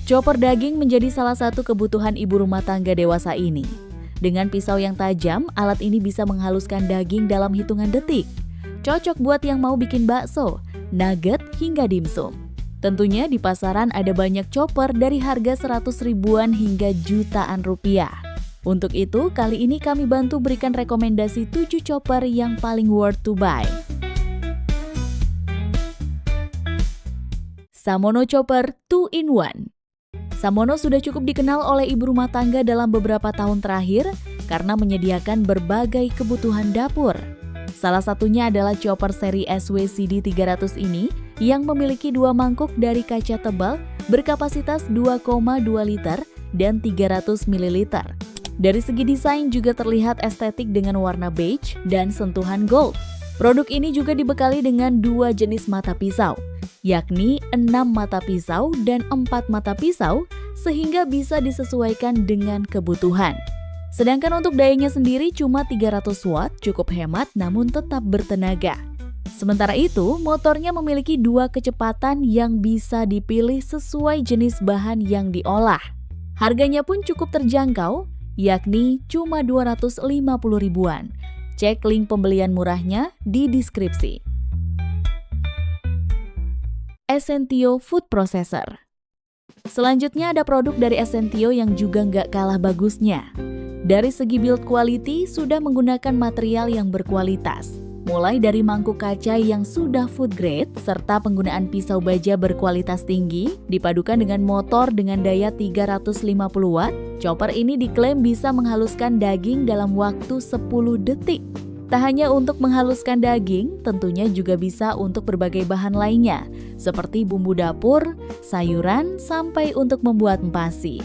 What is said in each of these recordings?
Chopper daging menjadi salah satu kebutuhan ibu rumah tangga dewasa ini. Dengan pisau yang tajam, alat ini bisa menghaluskan daging dalam hitungan detik. Cocok buat yang mau bikin bakso, nugget, hingga dimsum. Tentunya di pasaran ada banyak chopper dari harga 100 ribuan hingga jutaan rupiah. Untuk itu, kali ini kami bantu berikan rekomendasi 7 chopper yang paling worth to buy. Samono Chopper 2-in-1. Samono sudah cukup dikenal oleh ibu rumah tangga dalam beberapa tahun terakhir karena menyediakan berbagai kebutuhan dapur. Salah satunya adalah chopper seri SWCD 300 ini yang memiliki 2 mangkuk dari kaca tebal berkapasitas 2,2 liter dan 300 ml. Dari segi desain juga terlihat estetik dengan warna beige dan sentuhan gold. Produk ini juga dibekali dengan 2 jenis mata pisau, yakni 6 mata pisau dan 4 mata pisau, sehingga bisa disesuaikan dengan kebutuhan. Sedangkan untuk dayanya sendiri cuma 300 watt, cukup hemat namun tetap bertenaga. Sementara itu, motornya memiliki 2 kecepatan yang bisa dipilih sesuai jenis bahan yang diolah. Harganya pun cukup terjangkau, yakni cuma 250 ribuan. Cek link pembelian murahnya di deskripsi. Essentio Food Processor. Selanjutnya ada produk dari Essentio yang juga nggak kalah bagusnya. Dari segi build quality sudah menggunakan material yang berkualitas. Mulai dari mangkuk kaca yang sudah food grade, serta penggunaan pisau baja berkualitas tinggi, dipadukan dengan motor dengan daya 350 watt, chopper ini diklaim bisa menghaluskan daging dalam waktu 10 detik. Tak hanya untuk menghaluskan daging, tentunya juga bisa untuk berbagai bahan lainnya, seperti bumbu dapur, sayuran, sampai untuk membuat empasi.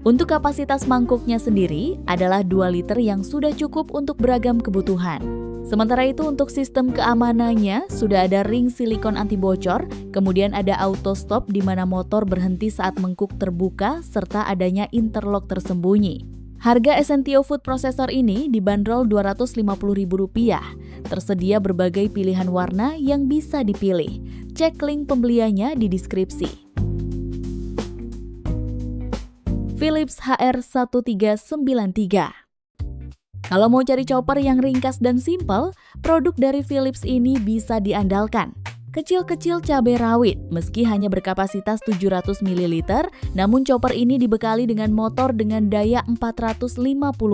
Untuk kapasitas mangkuknya sendiri adalah 2 liter yang sudah cukup untuk beragam kebutuhan. Sementara itu untuk sistem keamanannya sudah ada ring silikon anti bocor, kemudian ada auto stop di mana motor berhenti saat mangkuk terbuka serta adanya interlock tersembunyi. Harga Essentio Food Processor ini dibanderol Rp250.000. Tersedia berbagai pilihan warna yang bisa dipilih. Cek link pembeliannya di deskripsi. Philips HR1393. Kalau mau cari chopper yang ringkas dan simpel, produk dari Philips ini bisa diandalkan. Kecil-kecil cabai rawit, meski hanya berkapasitas 700 ml, namun chopper ini dibekali dengan motor dengan daya 450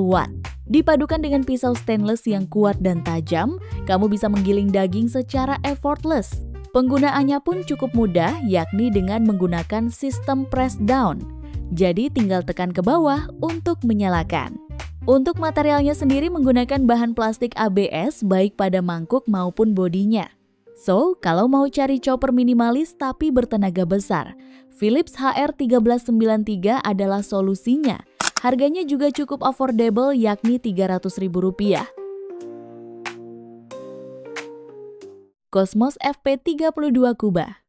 watt. Dipadukan dengan pisau stainless yang kuat dan tajam, kamu bisa menggiling daging secara effortless. Penggunaannya pun cukup mudah, yakni dengan menggunakan sistem press down. Jadi tinggal tekan ke bawah untuk menyalakan. Untuk materialnya sendiri menggunakan bahan plastik ABS baik pada mangkuk maupun bodinya. So, kalau mau cari chopper minimalis tapi bertenaga besar, Philips HR1393 adalah solusinya. Harganya juga cukup affordable, yakni Rp300.000. Cosmos FP32 Kuba.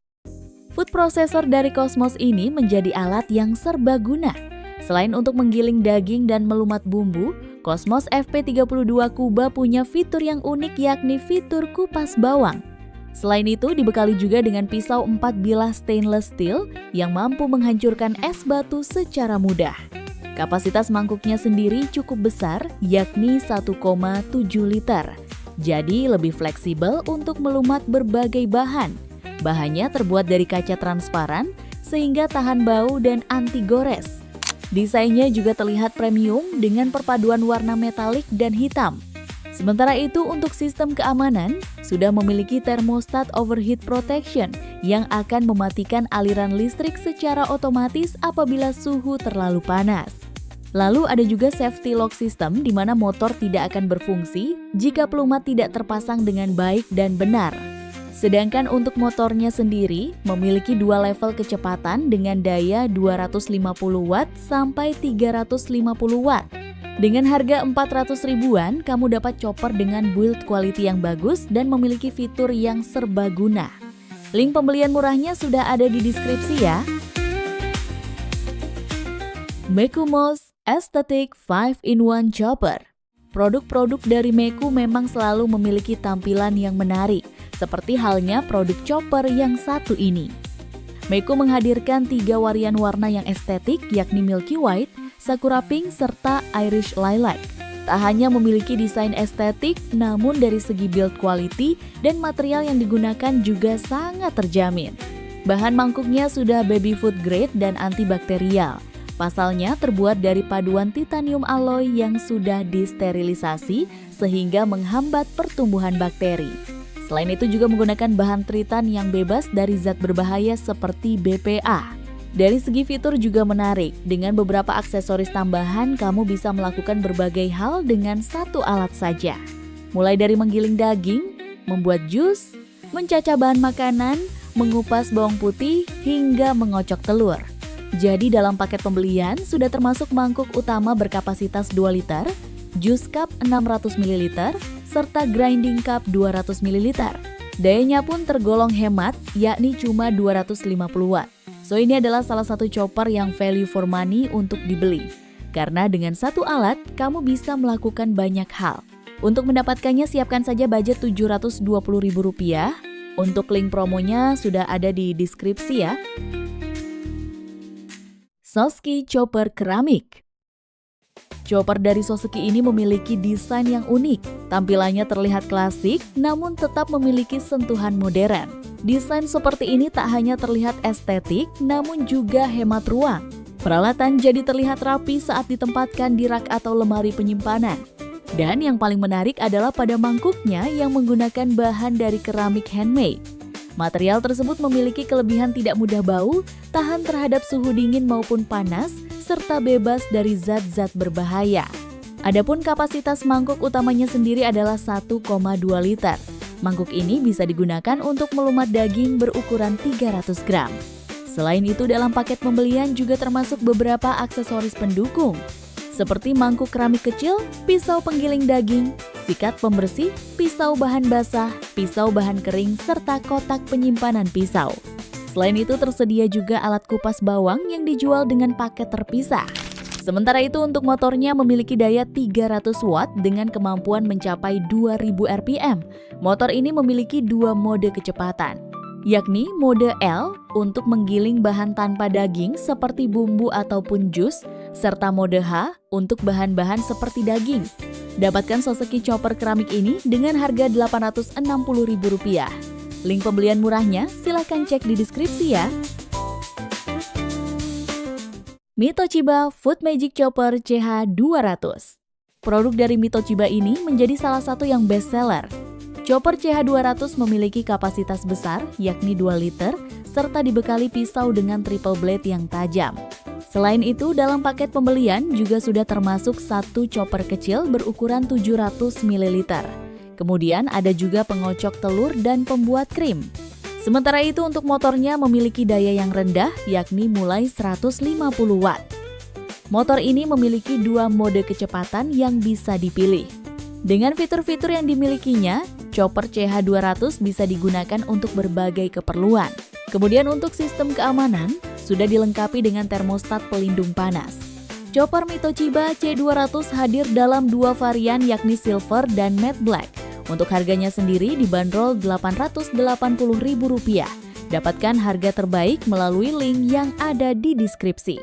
Food processor dari Cosmos ini menjadi alat yang serbaguna. Selain untuk menggiling daging dan melumat bumbu, Cosmos FP32 Kuba punya fitur yang unik, yakni fitur kupas bawang. Selain itu, dibekali juga dengan pisau 4 bilah stainless steel yang mampu menghancurkan es batu secara mudah. Kapasitas mangkuknya sendiri cukup besar, yakni 1,7 liter. Jadi lebih fleksibel untuk melumat berbagai bahan. Bahannya terbuat dari kaca transparan, sehingga tahan bau dan anti gores. Desainnya juga terlihat premium dengan perpaduan warna metalik dan hitam. Sementara itu untuk sistem keamanan, sudah memiliki thermostat overheat protection yang akan mematikan aliran listrik secara otomatis apabila suhu terlalu panas. Lalu ada juga safety lock system di mana motor tidak akan berfungsi jika pelumat tidak terpasang dengan baik dan benar. Sedangkan untuk motornya sendiri memiliki 2 level kecepatan dengan daya 250 watt sampai 350 watt. Dengan harga 400 ribuan, kamu dapat chopper dengan build quality yang bagus dan memiliki fitur yang serbaguna. Link pembelian murahnya sudah ada di deskripsi ya. Mekumos Aesthetic 5-in-1 Chopper. Produk-produk dari Meku memang selalu memiliki tampilan yang menarik, seperti halnya produk chopper yang satu ini. Meiko menghadirkan 3 varian warna yang estetik, yakni Milky White, Sakura Pink, serta Irish Lilac. Tak hanya memiliki desain estetik, namun dari segi build quality dan material yang digunakan juga sangat terjamin. Bahan mangkuknya sudah baby food grade dan antibakterial. Pasalnya terbuat dari paduan titanium alloy yang sudah disterilisasi sehingga menghambat pertumbuhan bakteri. Selain itu juga menggunakan bahan tritan yang bebas dari zat berbahaya seperti BPA. Dari segi fitur juga menarik, dengan beberapa aksesoris tambahan kamu bisa melakukan berbagai hal dengan satu alat saja. Mulai dari menggiling daging, membuat jus, mencacah bahan makanan, mengupas bawang putih, hingga mengocok telur. Jadi dalam paket pembelian sudah termasuk mangkuk utama berkapasitas 2 liter, jus cup 600 ml, serta grinding cup 200 ml. Dayanya pun tergolong hemat, yakni cuma 250 watt. So ini adalah salah satu chopper yang value for money untuk dibeli. Karena dengan satu alat, kamu bisa melakukan banyak hal. Untuk mendapatkannya siapkan saja budget Rp720.000. Untuk link promonya sudah ada di deskripsi ya. Soski Chopper Keramik. Chopper dari Soski ini memiliki desain yang unik. Tampilannya terlihat klasik, namun tetap memiliki sentuhan modern. Desain seperti ini tak hanya terlihat estetik, namun juga hemat ruang. Peralatan jadi terlihat rapi saat ditempatkan di rak atau lemari penyimpanan. Dan yang paling menarik adalah pada mangkuknya yang menggunakan bahan dari keramik handmade. Material tersebut memiliki kelebihan tidak mudah bau, tahan terhadap suhu dingin maupun panas, serta bebas dari zat-zat berbahaya. Adapun kapasitas mangkuk utamanya sendiri adalah 1,2 liter. Mangkuk ini bisa digunakan untuk melumat daging berukuran 300 gram. Selain itu dalam paket pembelian juga termasuk beberapa aksesoris pendukung, seperti mangkuk keramik kecil, pisau penggiling daging, sikat pembersih, pisau bahan basah, pisau bahan kering, serta kotak penyimpanan pisau. Selain itu tersedia juga alat kupas bawang yang dijual dengan paket terpisah. Sementara itu untuk motornya memiliki daya 300 watt dengan kemampuan mencapai 2000 rpm. Motor ini memiliki 2 mode kecepatan, yakni mode L untuk menggiling bahan tanpa daging seperti bumbu ataupun jus, serta mode H untuk bahan-bahan seperti daging. Dapatkan Soski Chopper keramik ini dengan harga Rp860.000. Link pembelian murahnya silahkan cek di deskripsi ya. Mitochiba Food Magic Chopper CH200. Produk dari Mitochiba ini menjadi salah satu yang best seller. Chopper CH200 memiliki kapasitas besar, yakni 2 liter, serta dibekali pisau dengan triple blade yang tajam. Selain itu, dalam paket pembelian juga sudah termasuk satu chopper kecil berukuran 700 ml. Kemudian ada juga pengocok telur dan pembuat krim. Sementara itu untuk motornya memiliki daya yang rendah, yakni mulai 150 watt. Motor ini memiliki 2 mode kecepatan yang bisa dipilih. Dengan fitur-fitur yang dimilikinya, chopper CH200 bisa digunakan untuk berbagai keperluan. Kemudian untuk sistem keamanan, sudah dilengkapi dengan termostat pelindung panas. Chopper Mitochiba C200 hadir dalam 2 varian yakni silver dan matte black. Untuk harganya sendiri dibanderol Rp880.000. Dapatkan harga terbaik melalui link yang ada di deskripsi.